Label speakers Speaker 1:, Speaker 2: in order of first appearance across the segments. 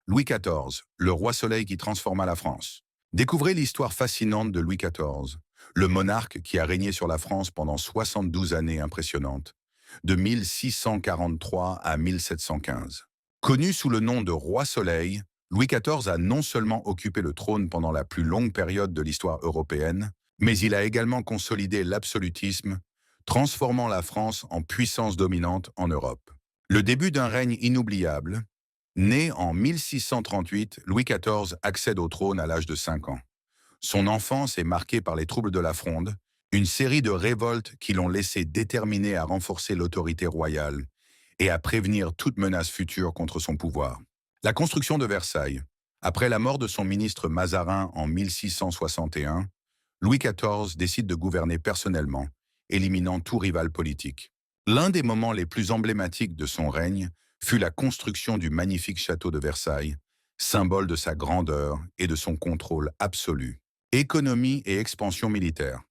Speaker 1: Louis XIV, le roi Soleil qui transforma la France. Découvrez l'histoire fascinante de Louis XIV, le monarque qui a régné sur la France pendant 72 années impressionnantes, de 1643 à 1715. Connu sous le nom de roi Soleil, Louis XIV a non seulement occupé le trône pendant la plus longue période de l'histoire européenne, mais il a également consolidé l'absolutisme, transformant la France en puissance dominante en Europe. Le début d'un règne inoubliable. Né en 1638, Louis XIV accède au trône à l'âge de 5 ans. Son enfance est marquée par les troubles de la Fronde, une série de révoltes qui l'ont laissé déterminé à renforcer l'autorité royale et à prévenir toute menace future contre son pouvoir. La construction de Versailles. Après la mort de son ministre Mazarin en 1661, Louis XIV décide de gouverner personnellement, éliminant tout rival politique. L'un des moments les plus emblématiques de son règne fut la construction du magnifique château de Versailles, symbole de sa grandeur et de son contrôle absolu. Économie et expansion militaire.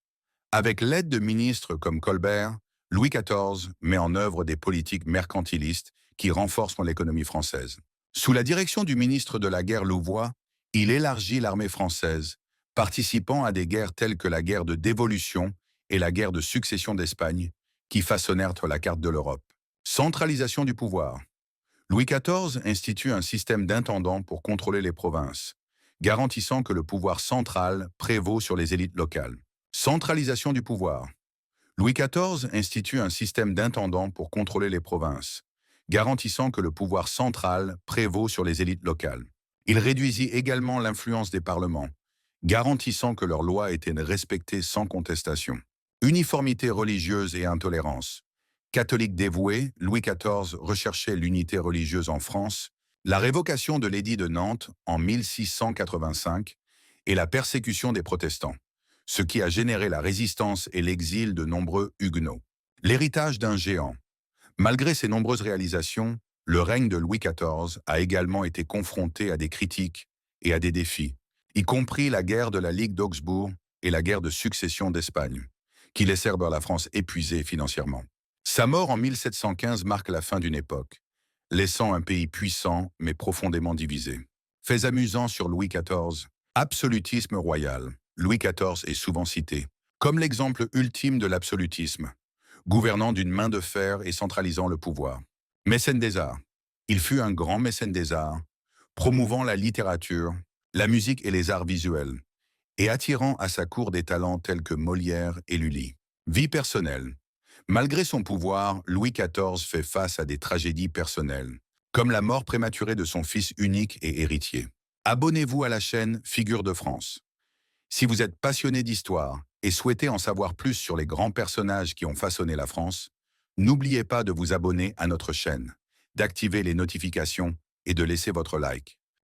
Speaker 1: Avec l'aide de ministres comme Colbert, Louis XIV met en œuvre des politiques mercantilistes qui renforcent l'économie française. Sous la direction du ministre de la guerre Louvois, il élargit l'armée française, participant à des guerres telles que la guerre de dévolution et la guerre de succession d'Espagne, qui façonnèrent la carte de l'Europe. Centralisation du pouvoir. Louis XIV institue un système d'intendants pour contrôler les provinces, garantissant que le pouvoir central prévaut sur les élites locales. Centralisation du pouvoir. Louis XIV institue un système d'intendants pour contrôler les provinces, garantissant que le pouvoir central prévaut sur les élites locales. Il réduisit également l'influence des parlements, garantissant que leurs lois étaient respectées sans contestation. Uniformité religieuse et intolérance. Catholique dévoué, Louis XIV recherchait l'unité religieuse en France, la révocation de l'édit de Nantes en 1685 et la persécution des protestants, ce qui a généré la résistance et l'exil de nombreux huguenots. L'héritage d'un géant. Malgré ses nombreuses réalisations, le règne de Louis XIV a également été confronté à des critiques et à des défis, y compris la guerre de la Ligue d'Augsbourg et la guerre de succession d'Espagne, qui laissèrent la France épuisée financièrement. Sa mort en 1715 marque la fin d'une époque, laissant un pays puissant mais profondément divisé. Faits amusants sur Louis XIV. Absolutisme royal. Louis XIV est souvent cité comme l'exemple ultime de l'absolutisme, gouvernant d'une main de fer et centralisant le pouvoir. Mécène des arts. Il fut un grand mécène des arts, promouvant la littérature, la musique et les arts visuels, et attirant à sa cour des talents tels que Molière et Lully. Vie personnelle. Malgré son pouvoir, Louis XIV fait face à des tragédies personnelles, comme la mort prématurée de son fils unique et héritier. Abonnez-vous à la chaîne Figures de France. Si vous êtes passionné d'histoire et souhaitez en savoir plus sur les grands personnages qui ont façonné la France, n'oubliez pas de vous abonner à notre chaîne, d'activer les notifications et de laisser votre like.